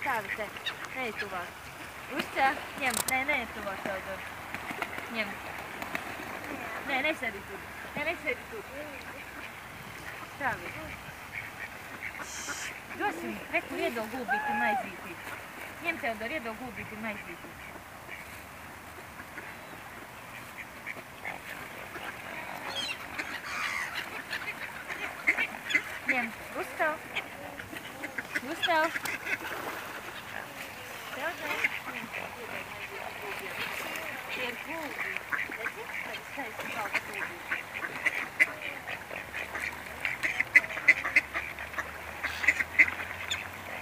Stāvi te. Nē, tuvāk. Uzcēl, ņem. Nē, tuvāk tev dod. Ņem. Nē, nesēdi tur. Nē, nesēdi tur. Stāvi. Dosim, reku iedod gulbīti maizīti. Ņem Teodor, iedod gulbīti maizīti. Ņem, Gustav. Gustav. Teodor. Tie ir gulbi. Redzi? Tad skaisti kaut gulbi.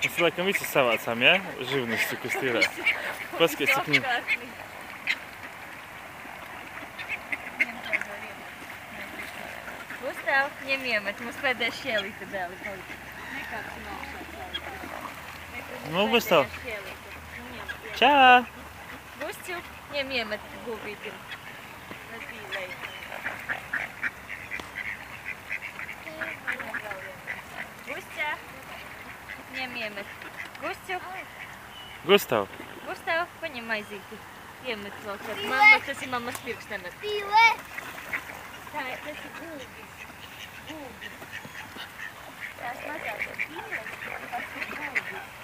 Mēs laikam visi savācām, ja? Živnišķi, kas ir. Paskaties, cik viņi... Gustav, ņem iemet, mums pēdējais šķēlīte dēli palika. Nekāds nav šāds. Nu, Gustav. Čā! Gustiu, ņem iemet gulbīti. Gustja, ņem iemet. Gustiu. Gustav. Gustav, paņem maizīti. Iemet vēl kādu. Mamma, tas ir mammas pirkstenes. Pīle! Tā, tas ir gulbis. Gulbis. Tās mazākas pīles, tas ir gulbis.